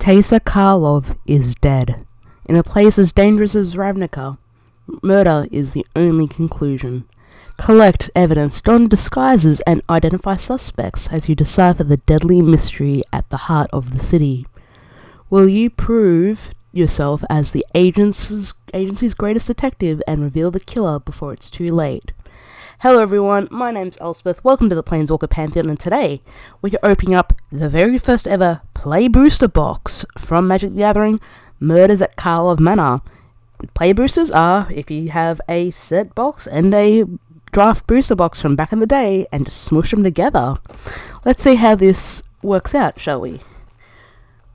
Teysa Karlov is dead. In a place as dangerous as Ravnica, murder is the only conclusion. Collect evidence, don disguises, and identify suspects as you decipher the deadly mystery at the heart of the city. Will you prove yourself as the agency's greatest detective and reveal the killer before it's too late? Hello everyone, my name's Elspeth, welcome to the Planeswalker Pantheon, and today we are opening up the very first ever Play Booster box from Magic the Gathering, Murders at Karlov Manor. Play boosters are if you have a set box and a draft booster box from back in the day and just smush them together. Let's see how this works out, shall we?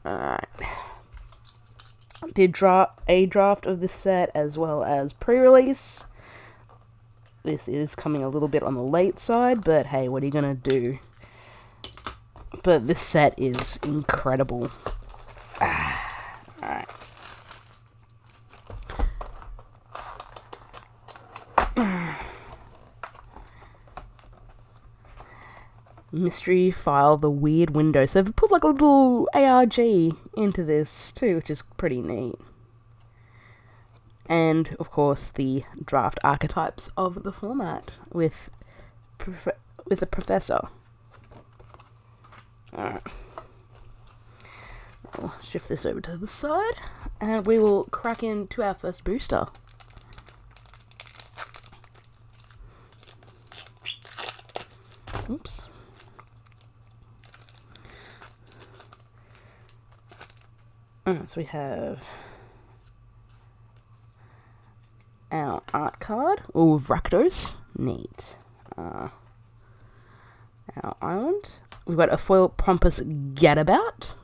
Alright. Did a draft of this set as well as pre-release. This is coming a little bit on the late side, but hey, what are you gonna do? But this set is incredible. Alright. Mystery file, the weird window. So they've put like a little ARG into this too, which is pretty neat. And of course the draft archetypes of the format with the professor. Alright. I'll shift this over to the side and we will crack into our first booster. Oops. Alright, so we have our art card. Oh, Rakdos. Neat. Our island. We've got a foil Pompous Gadabout.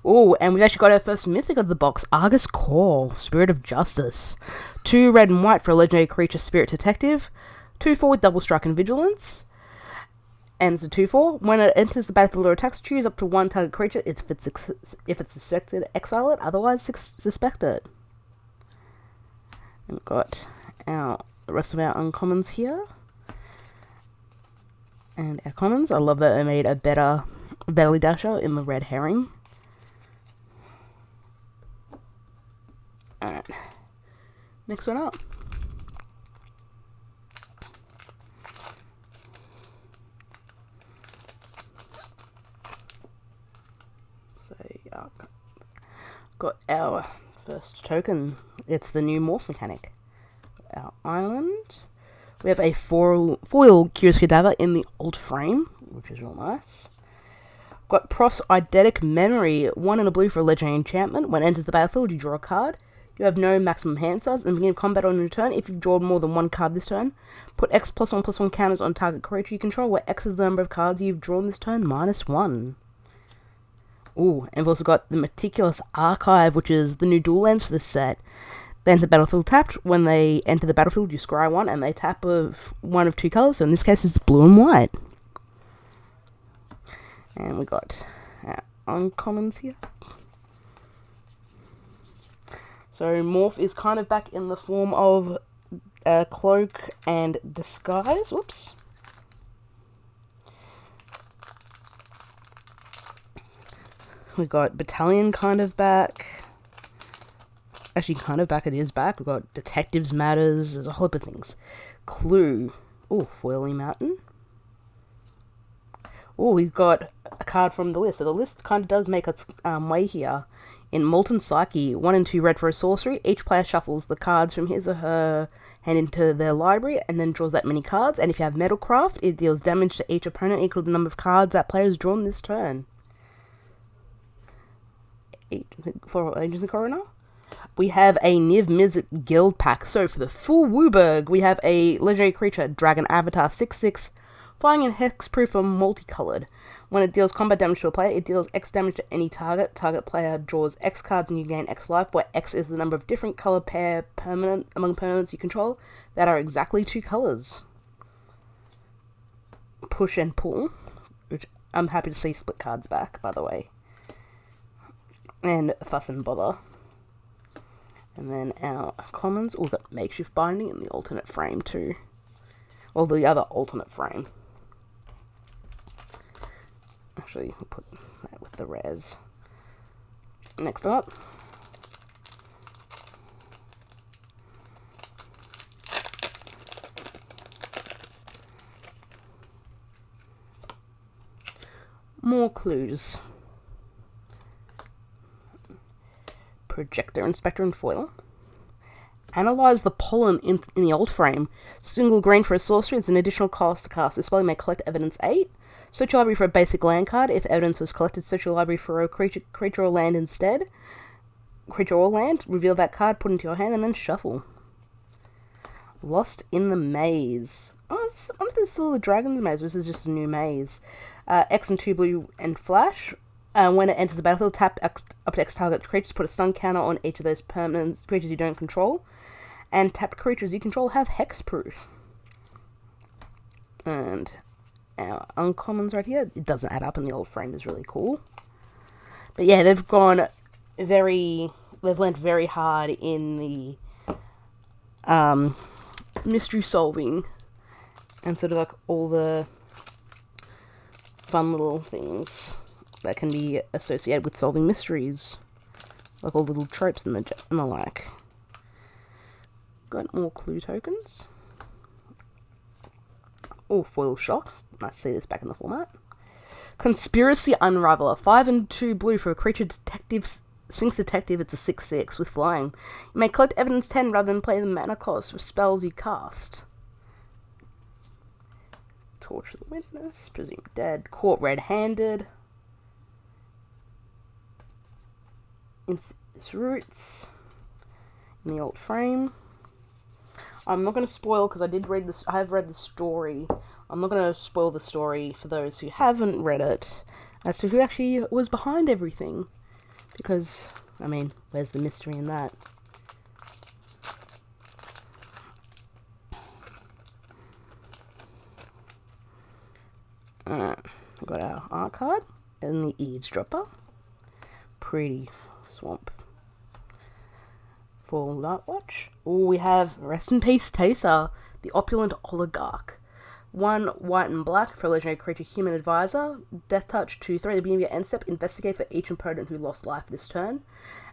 Oh, and we've actually got our first mythic of the box, Argus Core, Spirit of Justice. 2 red and white for a legendary creature, Spirit Detective. 2/4 with double strike and vigilance. And it's a 2/4. When it enters the battlefield or attacks, choose up to one target creature. If it's suspected, exile it. Otherwise, suspect it. And we've got the rest of our uncommons here. And our commons. I love that they made a better Belly Dasher in the red herring. Alright. Next one up. So, got our first token. It's the new morph mechanic. Our island. We have a foil Curious Cadaver in the alt frame, which is real nice. Got Prof's Eidetic Memory, 1 and a blue for a legendary enchantment. When it enters the battlefield, you draw a card. You have no maximum hand size and begin combat on your turn. If you've drawn more than one card this turn, put X +1/+1 counters on target creature you control, where X is the number of cards you've drawn this turn, -1. Ooh, and we've also got the Meticulous Archive, which is the new dual lands for this set. They enter the battlefield tapped. When they enter the battlefield, you scry 1, and they tap one of 2 colours, so in this case it's blue and white. And we got our uncommons here. So Morph is kind of back in the form of Cloak and Disguise. Whoops. We got Battalion kind of back. Actually, kind of back, it is back. We've got Detectives Matters, there's a whole heap of things. Clue. Oh, Foily Mountain. Oh, we've got a card from the list. So the list kind of does make its way here. In Molten Psyche, 1 and 2 red for a sorcery. Each player shuffles the cards from his or her hand into their library and then draws that many cards. And if you have Metalcraft, it deals damage to each opponent equal to the number of cards that player has drawn this turn. For Agents of Coroner. We have a Niv Mizzet Guild Pack. So for the full Wooburg, we have a legendary creature, Dragon Avatar 6/6, flying in hexproof and multicolored. When it deals combat damage to a player, it deals X damage to any target. Target player draws X cards and you gain X life, where X is the number of different color pair among permanents you control that are exactly 2 colors. Push and Pull, which I'm happy to see split cards back, by the way. And Fuss and Bother. And then our commons, we've got Makeshift Binding in the alternate frame too. Or the other alternate frame. Actually, we'll put that with the rares. Next up. More clues. Projector, inspector, and foil. Analyze the pollen in the old frame. Single grain for a sorcery is an additional cost to cast. This spell may collect evidence 8. Search your library for a basic land card. If evidence was collected, search your library for a creature or land instead. Creature or land, reveal that card, put it into your hand, and then shuffle. Lost in the Maze. Oh, I wonder if this is still the Dragon's Maze, or this is just a new maze. X and 2 blue and flash. When it enters the battlefield, tap up to X target creatures, put a stun counter on each of those permanent creatures you don't control. And tapped creatures you control have hexproof. And our uncommons right here, it doesn't add up in the old frame, is really cool. But yeah, they've learned very hard in the mystery solving and sort of like all the fun little things that can be associated with solving mysteries, like all the little tropes and the like. Got more clue tokens. Oh, foil shock. Nice to see this back in the format. Conspiracy Unraveler. 5 and 2 blue for a creature detective, Sphinx Detective. It's a 6/6 with flying. You may collect evidence 10 rather than play the mana cost for spells you cast. Torture the Witness. Presumed dead. Caught red-handed. Its roots in the old frame. I'm not going to spoil because I have read the story. I'm not going to spoil the story for those who haven't read it as to who actually was behind everything. Because, I mean, where's the mystery in that? Alright, we've got our art card and the eavesdropper. Pretty swamp. For Night Watch. Oh, we have Rest in Peace Tesa, the opulent oligarch. 1 white and black for a legendary creature, human advisor. Death touch 2/3. At the beginning of your end step, investigate for each opponent who lost life this turn.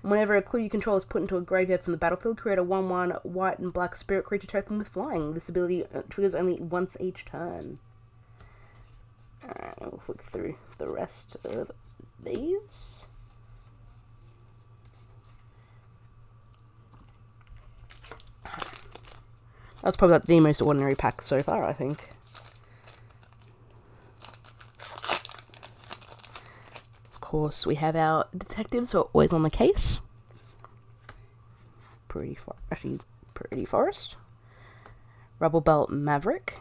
And whenever a clue you control is put into a graveyard from the battlefield, create a 1/1 white and black spirit creature token with flying. This ability triggers only once each turn. Alright, we'll flick through the rest of these. That's probably the most ordinary pack so far, I think. Of course, we have our detectives who are always on the case. Pretty Forest. Rubble Belt Maverick.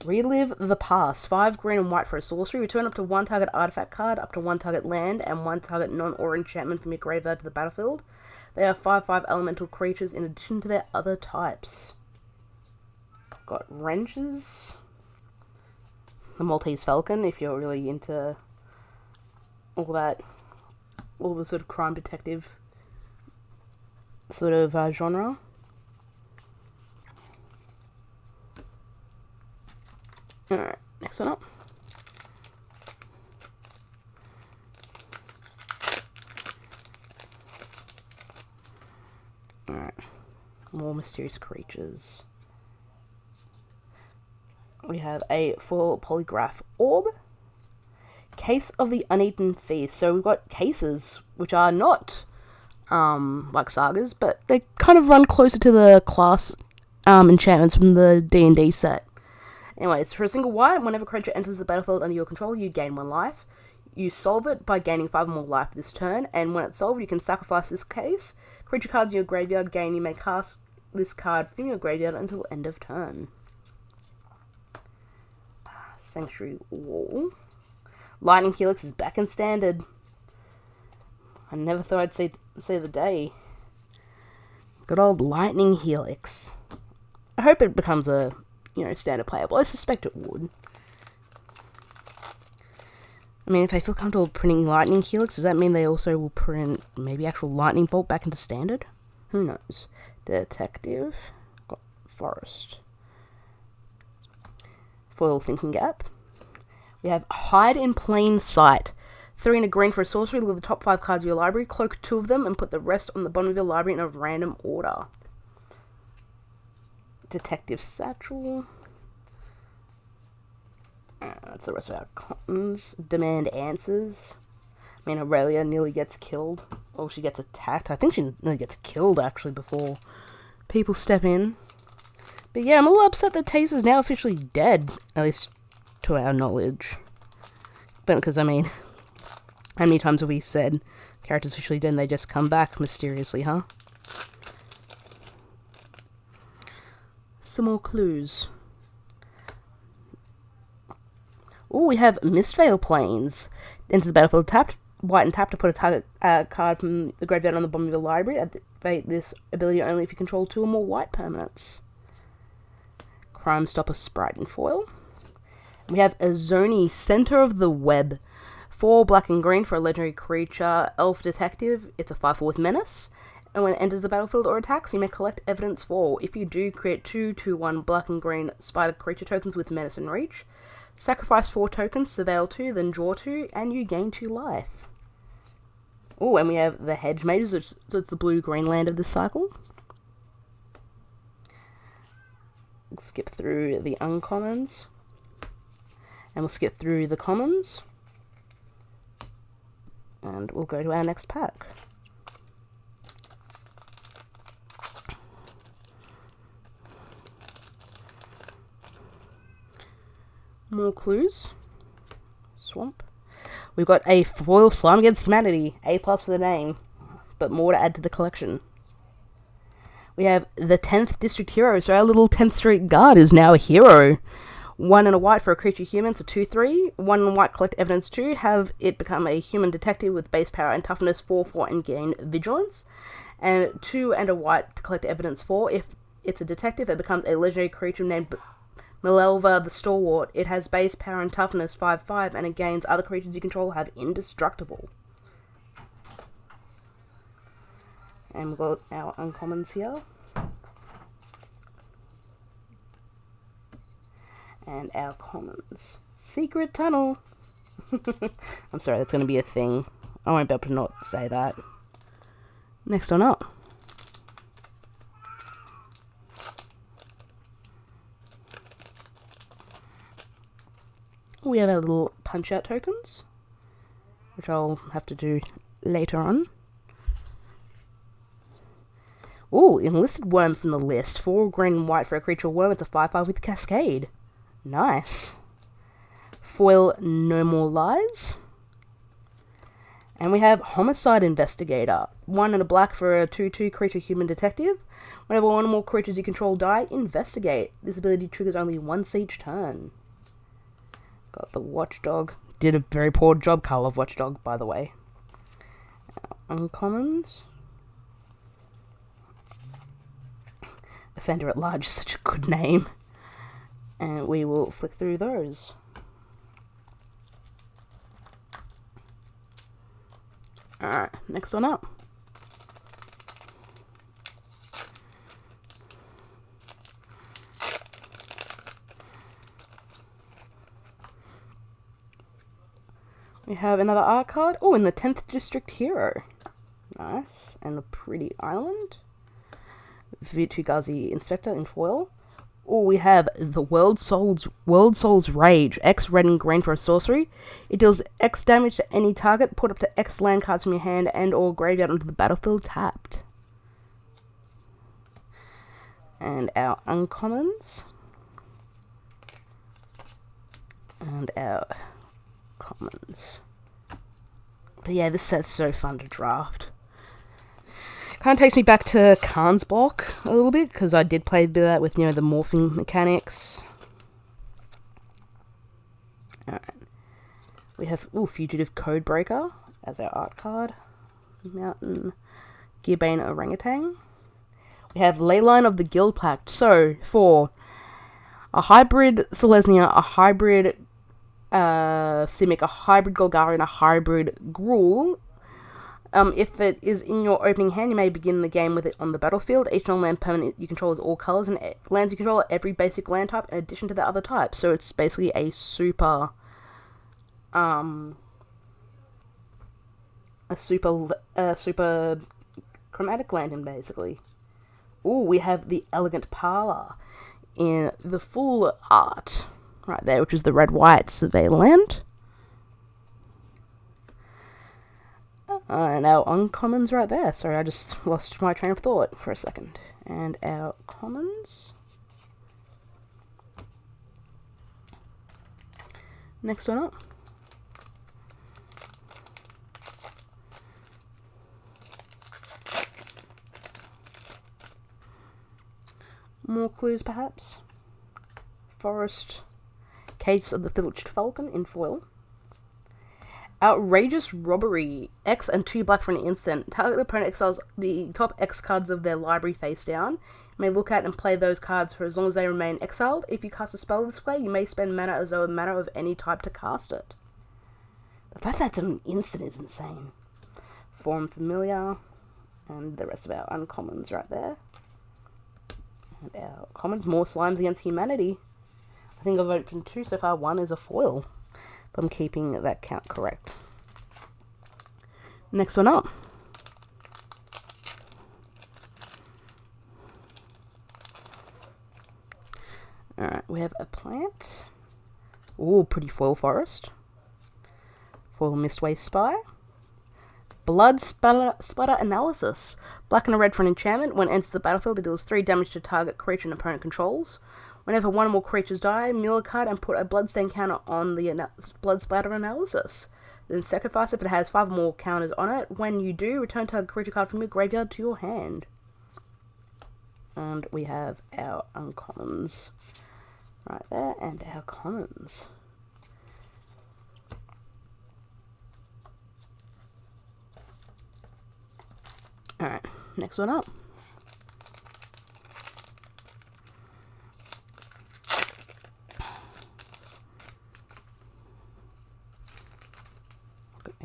Relive the Past. 5 green and white for a sorcery. Return up to 1 target artifact card, up to 1 target land, and 1 target non-or enchantment from your graveyard to the battlefield. They are 5/5 elemental creatures in addition to their other types. Got Wrenches. The Maltese Falcon, if you're really into all the sort of crime detective sort of genre. Alright, next one up. Alright, more mysterious creatures. We have a full polygraph orb. Case of the Uneaten Feast. So we've got cases, which are not like sagas, but they kind of run closer to the class enchantments from the D&D set. Anyways, for a single white, whenever a creature enters the battlefield under your control, you gain 1 life. You solve it by gaining 5 more life this turn, and when it's solved, you can sacrifice this case. Creature cards in your graveyard gain. You may cast this card from your graveyard until end of turn. Sanctuary Wall. Lightning Helix is back in standard. I never thought I'd see the day. Good old Lightning Helix. I hope it becomes a, standard playable. I suspect it would. I mean, if they feel comfortable printing Lightning Helix, does that mean they also will print maybe actual Lightning Bolt back into standard? Who knows? Detective. Got Forest. Foil Thinking Gap. We have Hide in Plain Sight. 3 and a green for a sorcery. Look at the top 5 cards of your library. Cloak 2 of them and put the rest on the bottom of your library in a random order. Detective Satchel. That's the rest of our cottons. Demand answers. I mean, Aurelia nearly gets killed. Or she gets attacked. I think she nearly gets killed, actually, before people step in. But yeah, I'm a little upset that Taze is now officially dead. At least to our knowledge. But because, I mean, how many times have we said characters officially dead and they just come back mysteriously, huh? Some more clues. Oh, we have Mistvale Plains. Enters the battlefield tapped, white and tapped to put a target card from the graveyard on the bottom of your library. Activate this ability only if you control 2 or more white permanents. Crime Stopper Sprite in foil. We have Azoni, Center of the Web. 4 black and green for a legendary creature, Elf Detective. It's a 5/4 with Menace. And when it enters the battlefield or attacks, you may collect evidence 4. If you do, create 2/2/1 black and green spider creature tokens with Menace and Reach. Sacrifice 4 tokens, surveil 2, then draw 2, and you gain 2 life. Oh, and we have the Hedge Mages, so it's the blue-green land of this cycle. We'll skip through the uncommons. And we'll skip through the commons. And we'll go to our next pack. More clues. Swamp. We've got a foil Slime Against Humanity. A+ for the name. But more to add to the collection. We have the 10th District Hero. So our little 10th Street Guard is now a hero. 1 and a white for a creature human. It's a 2/3. 1 and white, collect evidence 2. Have it become a human detective with base power and toughness 4/4 and gain vigilance. And 2 and a white to collect evidence 4. If it's a detective, it becomes a legendary creature named Milelva the Stalwart. It has base power and toughness 5/5, and it gains other creatures you control have indestructible. And we've got our uncommons here. And our commons. Secret Tunnel. I'm sorry, that's going to be a thing. I won't be able to not say that. Next one up. We have our little punch-out tokens, which I'll have to do later on. Ooh, enlisted worm from the list. 4 green and white for a creature worm. It's a 5/5 with Cascade. Nice. Foil No More Lies. And we have Homicide Investigator. 1 and a black for a 2/2 creature human detective. Whenever 1 or more creatures you control die, investigate. This ability triggers only once each turn. Got the Watchdog. Did a very poor job, Karlov Watchdog, by the way. Uncommons. Offender at Large is such a good name. And we will flick through those. Alright, next one up. We have another art card. Oh, in the 10th District Hero. Nice. And a pretty island. Vitugazi Inspector in foil. Oh, we have the World Soul's Rage. X red and green for a sorcery. It deals X damage to any target. Put up to X land cards from your hand and or graveyard onto the battlefield tapped. And our uncommons. And our commons. But yeah, this set's so fun to draft. Kind of takes me back to Khan's block a little bit, because I did play a bit of that with, you know, the morphing mechanics. Alright. We have, Fugitive Codebreaker as our art card. Mountain Gearbane Orangutan. We have Leyline of the Guild Pact. So, for a hybrid Selesnya, a hybrid Simic, a hybrid Golgari, and a hybrid Gruul, if it is in your opening hand, you may begin the game with it on the battlefield. Each non-land permanent you control is all colors, and lands you control are every basic land type in addition to the other types. So it's basically a super a super chromatic lantern, basically. Ooh, we have the elegant parlor in the full art right there, which is the red-white surveillant. And our uncommons right there. Sorry, I just lost my train of thought for a second. And our commons. Next one up. More clues, perhaps. Forest. Case of the Filched Falcon in foil. Outrageous robbery. X and 2 black for an instant. Target opponent exiles the top X cards of their library face down. You may look at and play those cards for as long as they remain exiled. If you cast a spell this way, you may spend mana as though a mana of any type to cast it. The fact that's an instant is insane. Form familiar. And the rest of our uncommons right there. And our commons, more slimes against humanity. I think I've opened 2 so far. 1 is a foil. I'm keeping that count correct. Next one up. Alright, we have a plant. Ooh, pretty foil forest. Foil Mistway Spy. Blood Splatter Analysis. Black and a red for an enchantment. When it enters the battlefield, it deals 3 damage to target creature an opponent controls. Whenever 1 or more creatures die, mill a card and put a bloodstain counter on the blood splatter analysis. Then sacrifice if it has 5 or more counters on it. When you do, return target creature card from your graveyard to your hand. And we have our uncommons right there, and our commons. Alright, next one up.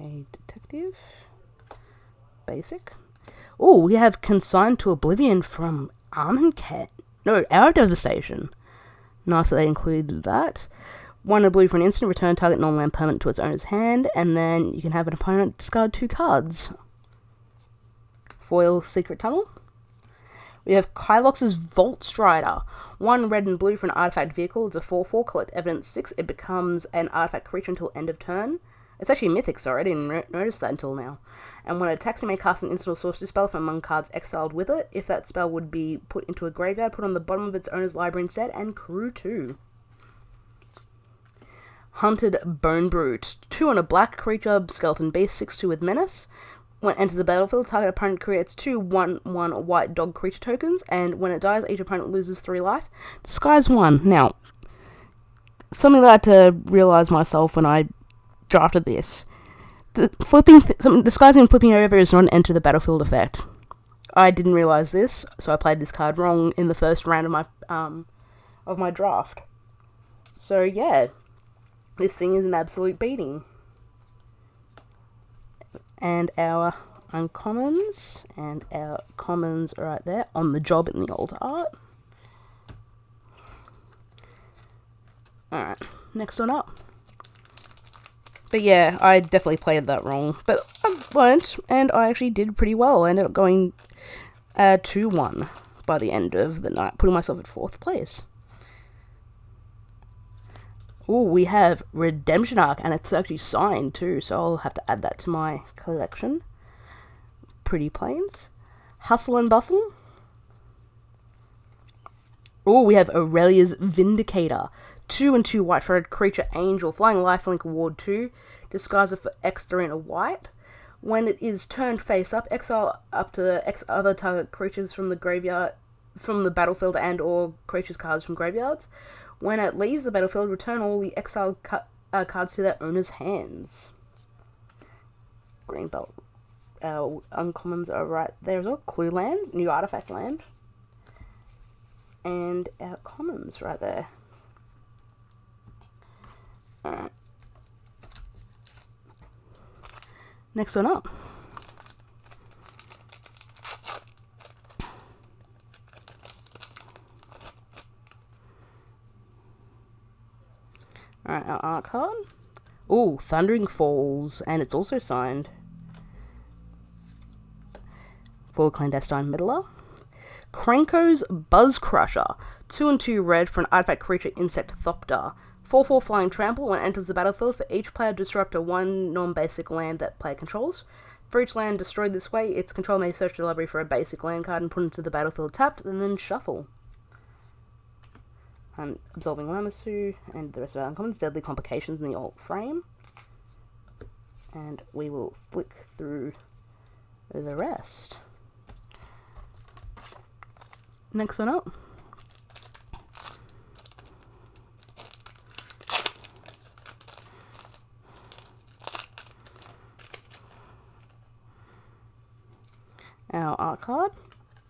A detective. Basic. Oh, we have Consigned to Oblivion from Armenket. No, Our Devastation. Nice that they included that. 1 a blue for an instant, return target non-land permanent to its owner's hand, and then you can have an opponent discard 2 cards. Foil Secret Tunnel. We have Kylox's Vault Strider. 1 red and blue for an artifact vehicle. It's a 4/4. Collect evidence 6. It becomes an artifact creature until end of turn. It's actually mythic, sorry, I didn't notice that until now. And when it attacks, you may cast an instant or sorcery spell from among cards exiled with it. If that spell would be put into a graveyard, put on the bottom of its owner's library instead, and crew 2. Hunted Bone Brute. 2 on a black creature, skeleton beast, 6/2 with menace. When it enters the battlefield, target opponent creates 2 1/1 white dog creature tokens, and when it dies, each opponent loses 3 life. Disguise 1. Now, something that I had to realise myself when I drafted this. Disguising and flipping over is not an enter the battlefield effect. I didn't realise this, so I played this card wrong in the first round of my draft. So yeah, this thing is an absolute beating. And our uncommons and our commons right there on the job in the old art. Alright, next one up. But yeah, I definitely played that wrong. But I learned, and I actually did pretty well. I ended up going 2-1 by the end of the night, putting myself at 4th place. Oh, we have Redemption Arc, and it's actually signed too, so I'll have to add that to my collection. Pretty Plains. Hustle and Bustle. Oh, we have Aurelia's Vindicator. 2 and 2 white for a creature angel. Flying lifelink ward 2. Disguise it for X3 and a white. When it is turned face up, exile up to X other target creatures from the graveyard, from the battlefield and or creatures cards from graveyards. When it leaves the battlefield, return all the exiled cards to their owner's hands. Green belt. Our uncommons are right there as well. Clue lands, new artifact land. And our commons right there. Alright. Next one up. Alright, our art card. Ooh, Thundering Falls, and it's also signed. for Clandestine Middler. Kranko's Buzz Crusher, 2 and 2 red for an artifact creature insect Thopter. 4/4 flying trample. When it enters the battlefield, for each player destroy up to one non-basic land that player controls. For each land destroyed this way, its controller may search the library for a basic land card and put it into the battlefield tapped, and then shuffle. And Absorbing Lamassu, and the rest of our uncommons. Deadly Complications in the alt frame. And we will flick through the rest. Next one up. Our art card.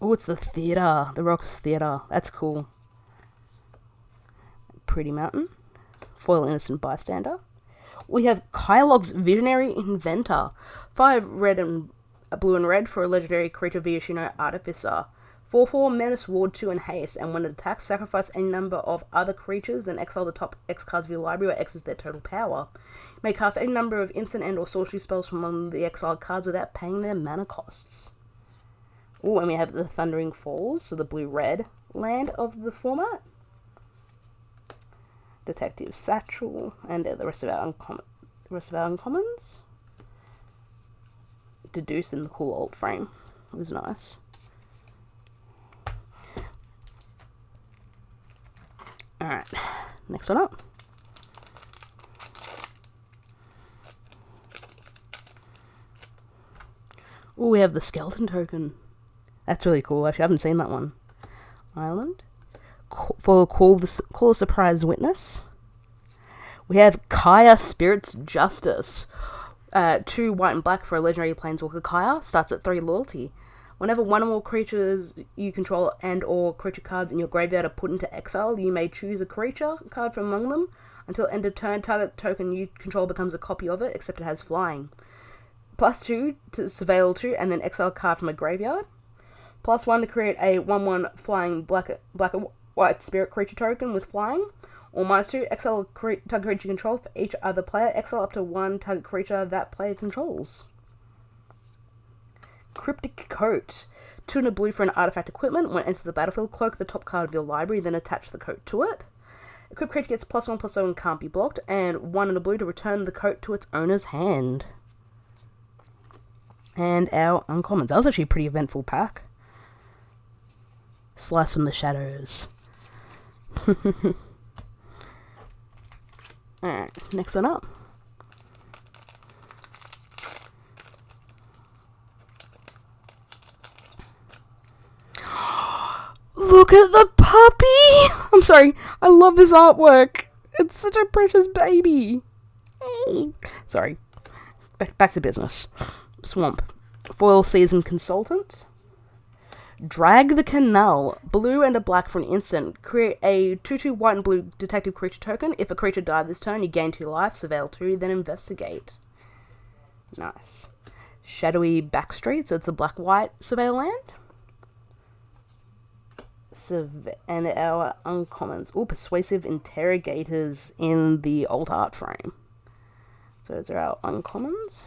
Oh, it's the theatre. The Rocks Theatre. That's cool. Pretty Mountain. Foil Innocent Bystander. We have Karlov's Visionary Inventor. 5 red and blue and red for a legendary creature Viashino Artificer. 4/4 Menace Ward 2 and Haste, and when it attacks, sacrifice any number of other creatures, then exile the top X cards of your library where X is their total power. You may cast any number of instant and or sorcery spells from among the exiled cards without paying their mana costs. Oh, and we have the Thundering Falls, so the blue-red land of the format. Detective Satchel, and the rest of our uncommons. Deduce in the cool alt frame. It was nice. Alright, next one up. Oh, we have the Skeleton Token. That's really cool. Actually, I haven't seen that one. Island. For Call a Surprise Witness. We have Kaya Spirit's Justice. 2 white and black for a legendary planeswalker Kaya. Starts at 3 loyalty. Whenever one or more creatures you control and or creature cards in your graveyard are put into exile, you may choose a creature card from among them. Until end of turn, target token you control becomes a copy of it, except it has flying. +2 to surveil 2, and then exile a card from a graveyard. +1 to create a 1/1 flying black and white spirit creature token with flying. Or -2, exile target creature you control for each other player. Exile up to 1 target creature that player controls. Cryptic Coat. 2 and a blue for an artifact equipment. When it enters the battlefield, cloak the top card of your library, then attach the coat to it. Equipped creature gets +1/+0 and can't be blocked. And 1 and a blue to return the coat to its owner's hand. And our uncommons. That was actually a pretty eventful pack. Slice from the Shadows. Alright, next one up. Look at the puppy! I'm sorry, I love this artwork. It's such a precious baby. Sorry. Back to business. Swamp. Foil Season Consultant. Drag the Canal. Blue and a black for an instant. Create a 2/2 white and blue detective creature token. If a creature died this turn, you gain 2 life, surveil 2, then investigate. Nice. Shadowy Backstreet, so it's the black-white surveil land. And our uncommons. Oh, Persuasive Interrogators in the alt art frame. So those are our uncommons.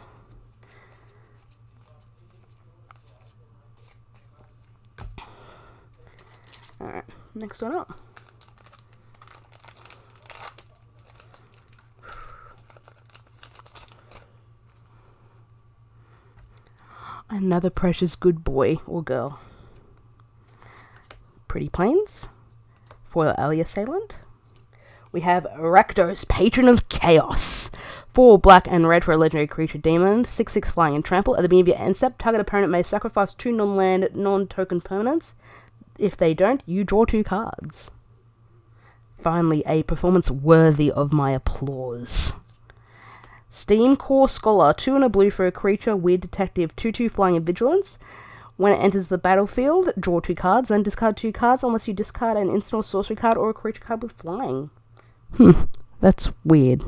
Alright, next one up. Another precious good boy or girl. Pretty Plains. Foil Alley Assailant. We have Rakdos, Patron of Chaos. 4 black and red for a legendary creature demon. 6/6 flying and trample. At the beginning of your end step, target opponent may sacrifice 2 non-land, non-token permanents. If they don't, you draw 2 cards. Finally, a performance worthy of my applause. Steam Core Scholar, 2 and a blue for a creature, weird detective, 2/2 flying and vigilance. When it enters the battlefield, draw 2 cards, then discard 2 cards unless you discard an instant or sorcery card or a creature card with flying. That's weird.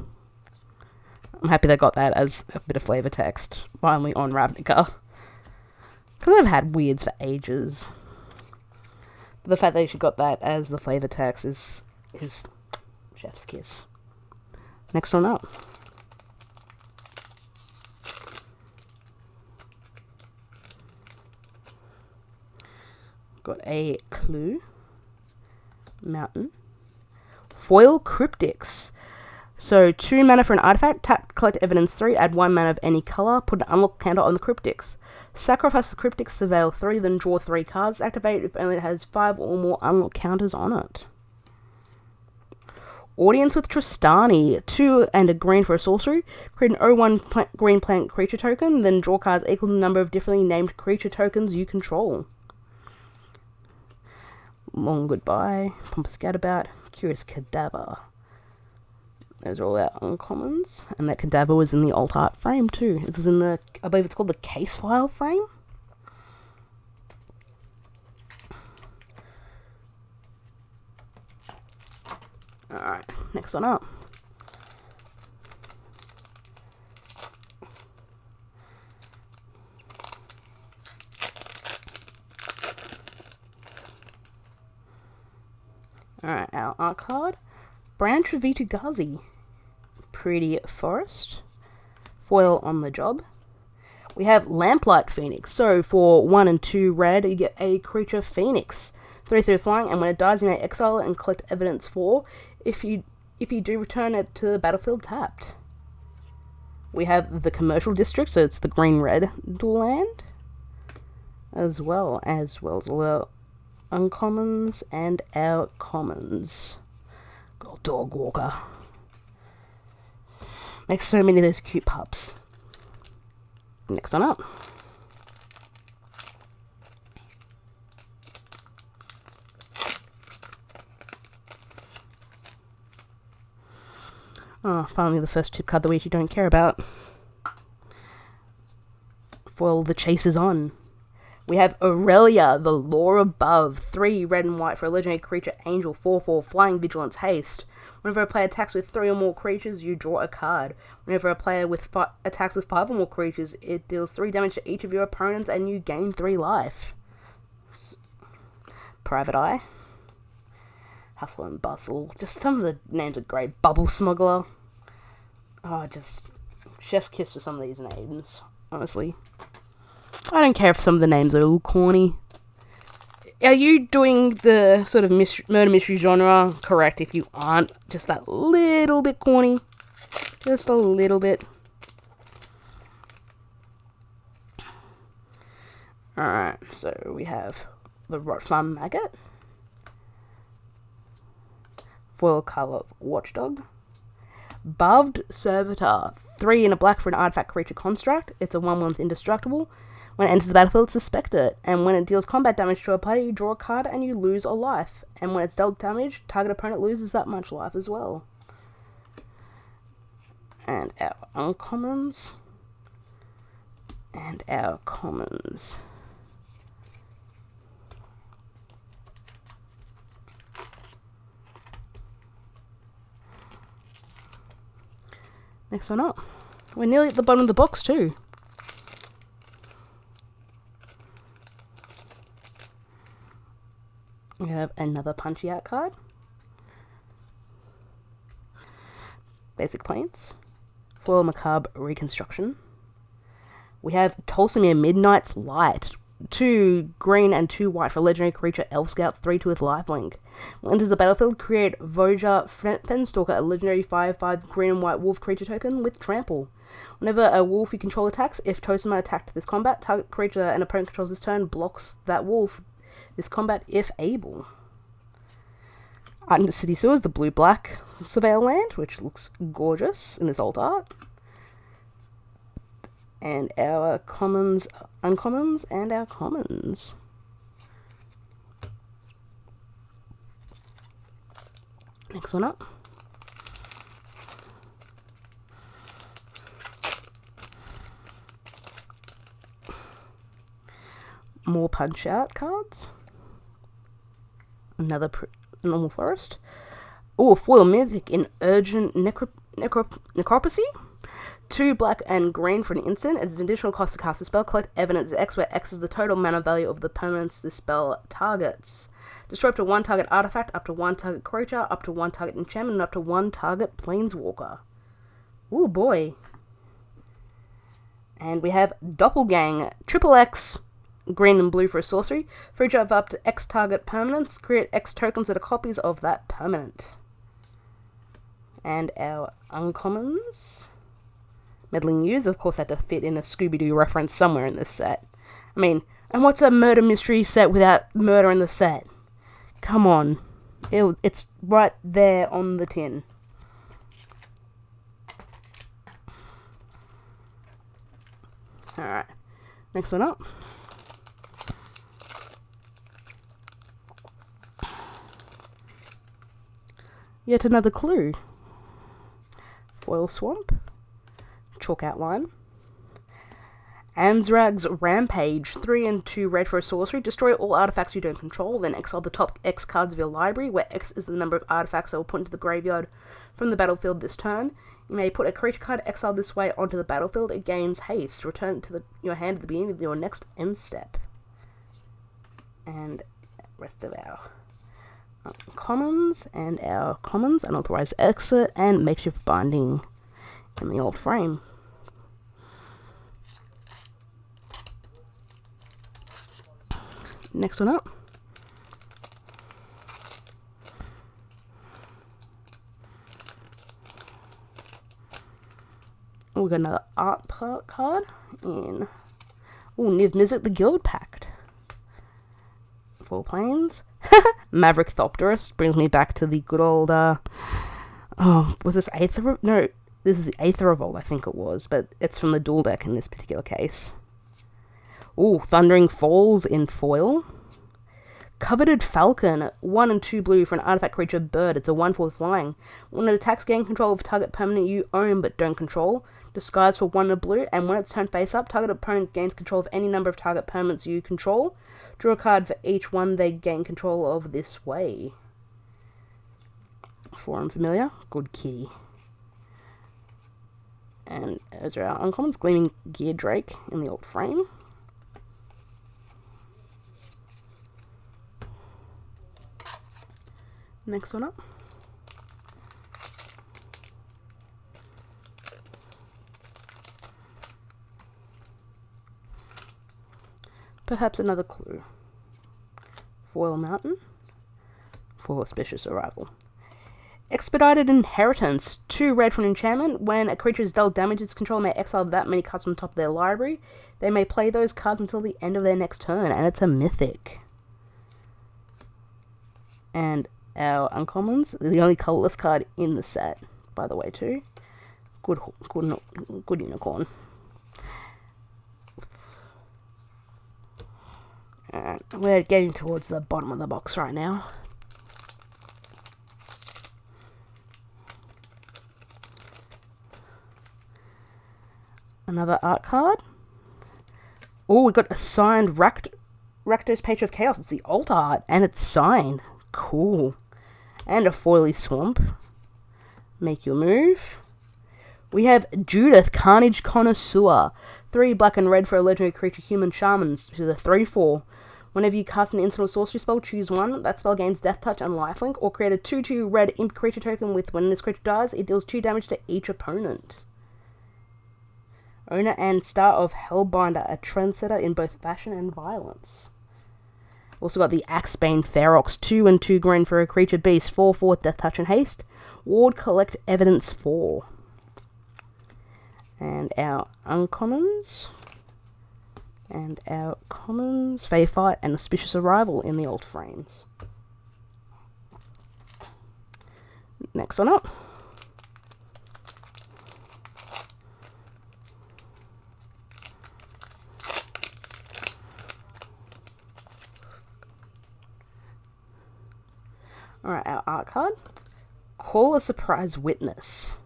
I'm happy they got that as a bit of flavor text, finally on Ravnica. Because I've had weirds for ages. But the fact that you got that as the flavor text is chef's kiss. Next one up. Got a clue. Mountain. Foil Cryptics. So 2 mana for an artifact. Tap, collect evidence 3. Add 1 mana of any color. Put an unlock counter on the Cryptics. Sacrifice the Cryptics, surveil 3, then draw 3 cards. Activate if only it has 5 or more unlock counters on it. Audience with Tristani. 2 and a green for a sorcery. Create an 0/1 green plant creature token. Then draw cards equal to the number of differently named creature tokens you control. Long Goodbye. Pompous Gadabout. Curious Cadaver. Those are all our uncommons. And that Cadaver was in the alt art frame too. It was in the, I believe it's called the case file frame. Alright, next one up. Alright, our art card. Branch of Vitugazi. Pretty Forest. Foil on the job. We have Lamplight Phoenix. So for 1 and 2 red, you get a creature Phoenix. 3/3 flying, and when it dies, you may exile it and collect evidence 4. If you do, return it to the battlefield tapped. We have the Commercial District, so it's the green-red dual land, as well as our uncommons and our commons. Got Dog Walker. Makes so many of those cute pups. Next one up. Oh, finally the first tip card that we actually don't care about. Well, the chase is on. We have Aurelia, the Law Above. 3 red and white for a legendary creature, Angel, 4/4, Flying, Vigilance, Haste. Whenever a player attacks with 3 or more creatures, you draw a card. Whenever a player attacks with 5 or more creatures, it deals 3 damage to each of your opponents and you gain 3 life. Private Eye. Hustle and Bustle. Just some of the names are great. Bubble Smuggler. Oh, just chef's kiss for some of these names, honestly. I don't care if some of the names are a little corny. Are you doing the sort of murder mystery genre correct if you aren't just that little bit corny? Just a little bit. Alright, so we have the Rotfarm Maggot. Foil Karlov Watchdog. Barbed Servitor. 3 and a black for an artifact creature construct. It's a 1/1 indestructible. When it enters the battlefield, suspect it. And when it deals combat damage to a player, you draw a card and you lose a life. And when it's dealt damage, target opponent loses that much life as well. And our uncommons. And our commons. Next one up. We're nearly at the bottom of the box too. We have another Punchy Out card. Basic Plains. Foil Macabre Reconstruction. We have Tolsimir Midnight's Light. 2 green and 2 white for legendary creature Elf Scout 3/2 with lifelink. When it enters the battlefield, create Voja Fenstalker, a legendary 5/5 green and white wolf creature token with trample. Whenever a wolf you control attacks, if Tolsimir attacked this combat, target creature an opponent controls this turn blocks that wolf this combat if able. Under City Sewers, the blue-black Surveil land, which looks gorgeous in this alt art. And our commons, uncommons, and our commons. Next one up. More Punch-Out cards. Another normal forest. Oh, Foil Mythic in Urgent Necropsy. 2 black and green for an instant. As an additional cost to cast a spell, collect evidence X, where X is the total mana value of the permanents this spell targets. Destroy up to 1 target artifact, up to 1 target creature, up to 1 target enchantment, and up to 1 target planeswalker. Ooh, boy. And we have Doppelgang, Triple X, green and blue for a sorcery. For each of up to X target permanents, create X tokens that are copies of that permanent. And our uncommons. Meddling News, of course, had to fit in a Scooby-Doo reference somewhere in this set. I mean, and what's a murder mystery set without murder in the set? Come on. It's right there on the tin. Alright, next one up. Yet another clue. Foil Swamp. Chalk outline. Anzrag's Rampage, 3 and 2 red for a sorcery. Destroy all artifacts you don't control, then exile the top X cards of your library, where X is the number of artifacts that will put into the graveyard from the battlefield this turn. You may put a creature card exiled this way onto the battlefield. It gains haste. Return it to your hand at the beginning of your next end step. And rest of our commons and our commons, unauthorized exit, and makeshift binding in the old frame. Next one up. We got another art card in Niv Mizzet, the Guild Pact. 4 planes. Maverick Thopterist brings me back to the good old was this Aether? No, this is the Aether Revolt, I think it was, but it's from the dual deck in this particular case. Ooh, Thundering Falls in foil. Coveted Falcon, 1 and 2 blue for an artifact creature bird. It's a 1/4 flying. When it attacks, gain control of a target permanent you own but don't control. Disguise for 1 and blue, and when it's turned face up, target opponent gains control of any number of target permanents you control. Draw a card for each one they gain control of this way. 4 unfamiliar. Good key. And those are our uncommons. Gleaming Gear Drake in the old frame. Next one up. Perhaps another clue. Foil Mountain. For Auspicious Arrival. Expedited Inheritance. 2 red for an enchantment. When a creature is dealt damage, its controller may exile that many cards from the top of their library. They may play those cards until the end of their next turn, and it's a mythic. And our uncommons, the only colorless card in the set, by the way, too. Good unicorn. We're getting towards the bottom of the box right now. Another art card. Oh, we got a signed Rakdos Page of Chaos. It's the alt art, and it's signed. Cool. And a foily swamp. Make your move. We have Judith, Carnage Connoisseur. 3 black and red for a legendary creature, human shaman. Which is a 3/4. Whenever you cast an instant or sorcery spell, choose one. That spell gains Death Touch and Lifelink, or create a 2/2 red imp creature token with when this creature dies, it deals 2 damage to each opponent. Owner and star of Hellbinder, a trendsetter in both fashion and violence. Also got the Axebane Ferox, 2 and 2 green for a creature beast, 4/4 Death Touch and Haste. Ward Collect Evidence 4. And our uncommons. And our commons, Fey Fight and Auspicious Arrival in the old frames. Next one up. Alright, our art card. Call a Surprise Witness.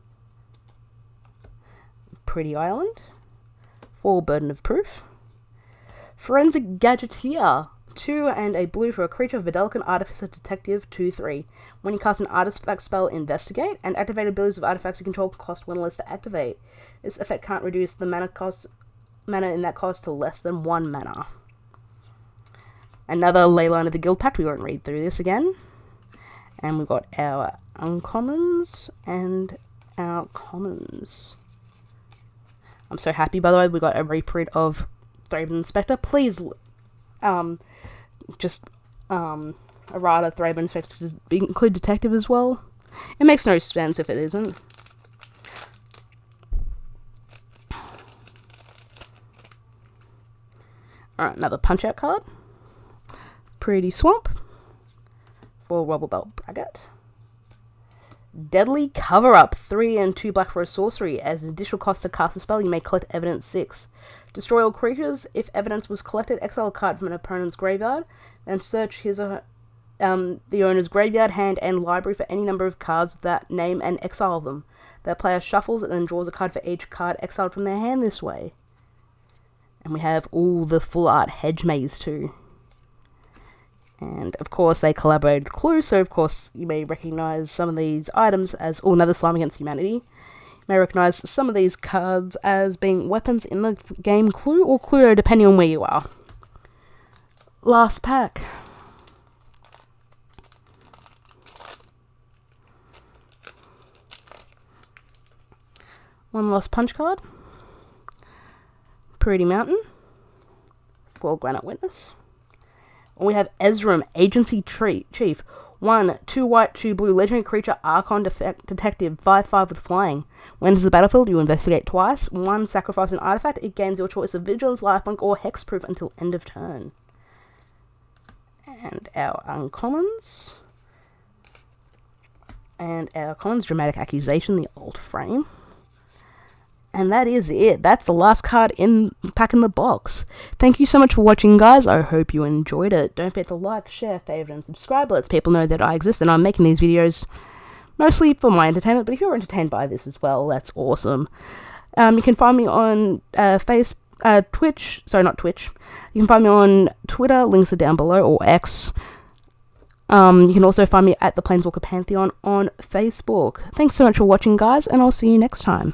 Pretty Island. 4 Burden of Proof. Forensic Gadgeteer. 2 and a blue for a creature, Videlican Artificer Detective, 2/3. When you cast an artifact spell, Investigate, and activate abilities of artifacts you control cost 1 less to activate. This effect can't reduce the mana in that cost to less than 1 mana. Another Leyline of the Guild Pact. We won't read through this again. And we've got our uncommons and our commons. I'm so happy, by the way, we got a reprint of Thraben Inspector. Please just errata, Thraben, inspector to include detective as well. It makes no sense if it isn't. Alright, another punch-out card. Pretty Swamp. For Rubble Belt Bracket. Deadly Cover-Up. 3 and 2 black for a sorcery. As an additional cost to cast a spell, you may collect evidence 6. Destroy all creatures. If evidence was collected, exile a card from an opponent's graveyard. Then search his the owner's graveyard, hand, and library for any number of cards with that name and exile them. The player shuffles and then draws a card for each card exiled from their hand this way. And we have all the full art hedge maze too. And of course they collaborated with Clue, so of course you may recognise some of these items as another Slime Against Humanity. You may recognise some of these cards as being weapons in the game Clue or Cluedo, depending on where you are. Last pack. One last punch card. Pretty Mountain. For Granite Witness. And we have Ezram, Agency Chief. 1, 2 white, 2 blue, legendary creature, Archon Detective, 5/5 with flying. When enters the battlefield, you investigate twice. 1, sacrifice an artifact. It gains your choice of Vigilance, Lifelink, or Hexproof until end of turn. And our uncommons. And our commons, Dramatic Accusation, the old frame. And that is it. That's the last card in pack in the box. Thank you so much for watching, guys. I hope you enjoyed it. Don't forget to like, share, favorite, and subscribe. It lets people know that I exist and I'm making these videos mostly for my entertainment. But if you're entertained by this as well, that's awesome. You can find me on Twitch. Sorry, not Twitch. You can find me on Twitter. Links are down below, or X. You can also find me at the Planeswalker Pantheon on Facebook. Thanks so much for watching, guys, and I'll see you next time.